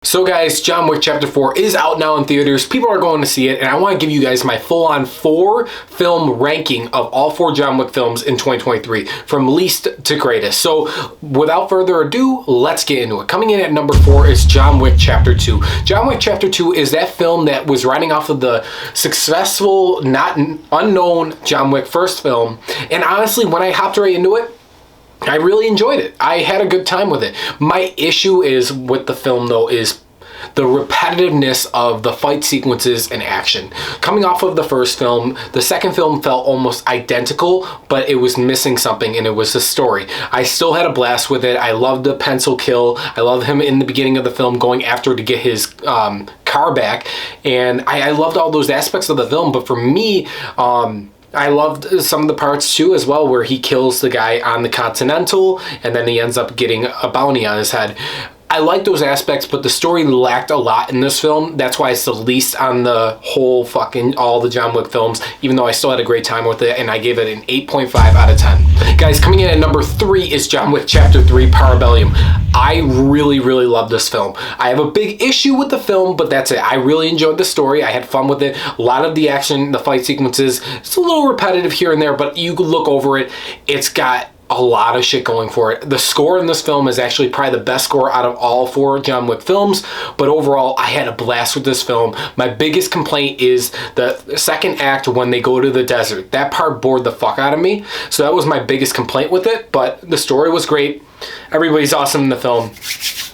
So guys, John Wick Chapter 4 is out now in theaters. People are going to see it, and I want to give you guys my full-on 4-film ranking of all 4 John Wick films in 2023, from least to greatest. So without further ado, let's get into it. Coming in at number 4 is John Wick Chapter 2. John Wick Chapter 2 is that film that was riding off of the successful, not unknown John Wick first film, and honestly, when I hopped right into it, I really enjoyed it. I had a good time with it. My issue is with the film, though, is the repetitiveness of the fight sequences and action. Coming off of the first film, the second film felt almost identical, but it was missing something, and it was the story. I still had a blast with it. I loved the pencil kill. I love him in the beginning of the film going after to get his car back, and I loved all those aspects of the film, but for me, I loved some of the parts too as well, where he kills the guy on the Continental and then he ends up getting a bounty on his head. I like those aspects, but the story lacked a lot in this film. That's why it's the least on the whole all the John Wick films, even though I still had a great time with it, and I gave it an 8.5 out of 10. Guys, coming in at number 3 is John Wick Chapter 3, Parabellum. I really love this film. I have a big issue with the film, but that's it. I really enjoyed the story. I had fun with it. A lot of the action, the fight sequences, it's a little repetitive here and there, but you look over it, it's got a lot of shit going for it. The score in this film is actually probably the best score out of all 4 John Wick films, but overall, I had a blast with this film. My biggest complaint is the second act when they go to the desert. That part bored the fuck out of me, so that was my biggest complaint with it, but the story was great. Everybody's awesome in the film.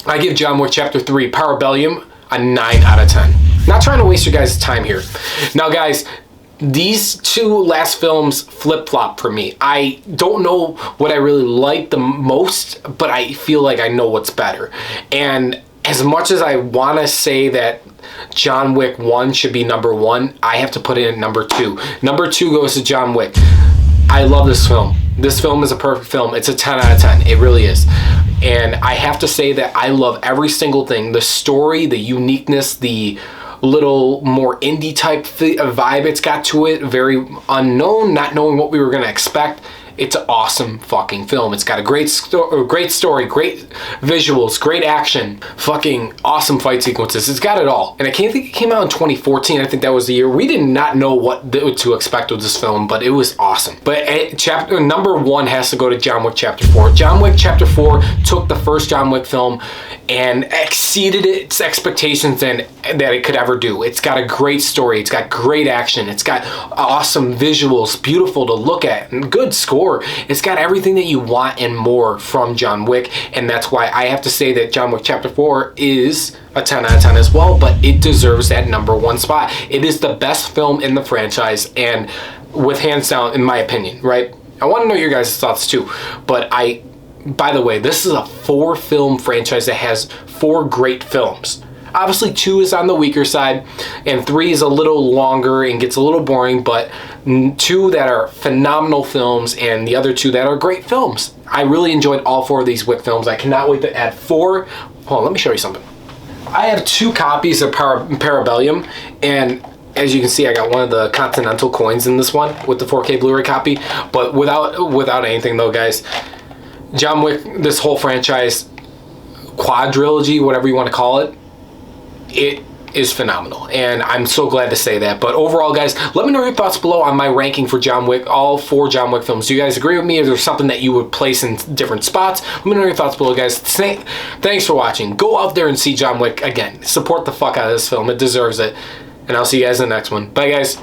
I give John Wick Chapter 3, Parabellum, a 9 out of 10. Not trying to waste your guys' time here. Now, guys, these 2 last films flip-flop for me. I don't know what I really like the most, but I feel like I know what's better. And as much as I want to say that John Wick 1 should be number 1, I have to put it in number 2. Number 2 goes to John Wick. I love this film. This film is a perfect film. It's a 10 out of 10. It really is. And I have to say that I love every single thing. The story, the uniqueness, the little more indie type vibe it's got to it, very unknown, not knowing what we were going to expect. It's an awesome fucking film. It's got a great story, great visuals, great action, fucking awesome fight sequences. It's got it all. And I can't think it came out in 2014. I think that was the year. We did not know what to expect with this film, but it was awesome. But number 1 has to go to John Wick Chapter 4. John Wick Chapter 4 took the first John Wick film and exceeded its expectations that it could ever do. It's got a great story. It's got great action. It's got awesome visuals, beautiful to look at, and good score. It's got everything that you want and more from John Wick, and that's why I have to say that John Wick Chapter 4 is a 10 out of 10 as well, but it deserves that number 1 spot. It is the best film in the franchise, and with hands down, in my opinion, right? I want to know your guys' thoughts too, but by the way, this is a 4-film franchise that has 4 great films. Obviously, 2 is on the weaker side, and 3 is a little longer and gets a little boring, but 2 that are phenomenal films and the other 2 that are great films. I really enjoyed all 4 of these Wick films. I cannot wait to add 4. Hold on, let me show you something. I have 2 copies of Parabellum, and as you can see, I got one of the Continental coins in this one with the 4K Blu-ray copy, but without anything though, guys, John Wick, this whole franchise, quadrilogy, whatever you want to call it, it is phenomenal, and I'm so glad to say that. But overall, guys, let me know your thoughts below on my ranking for John Wick, all 4 John Wick films. Do you guys agree with me? Is there something that you would place in different spots? Let me know your thoughts below, guys. Thanks for watching. Go out there and see John Wick again. Support the fuck out of this film. It deserves it. And I'll see you guys in the next one. Bye, guys.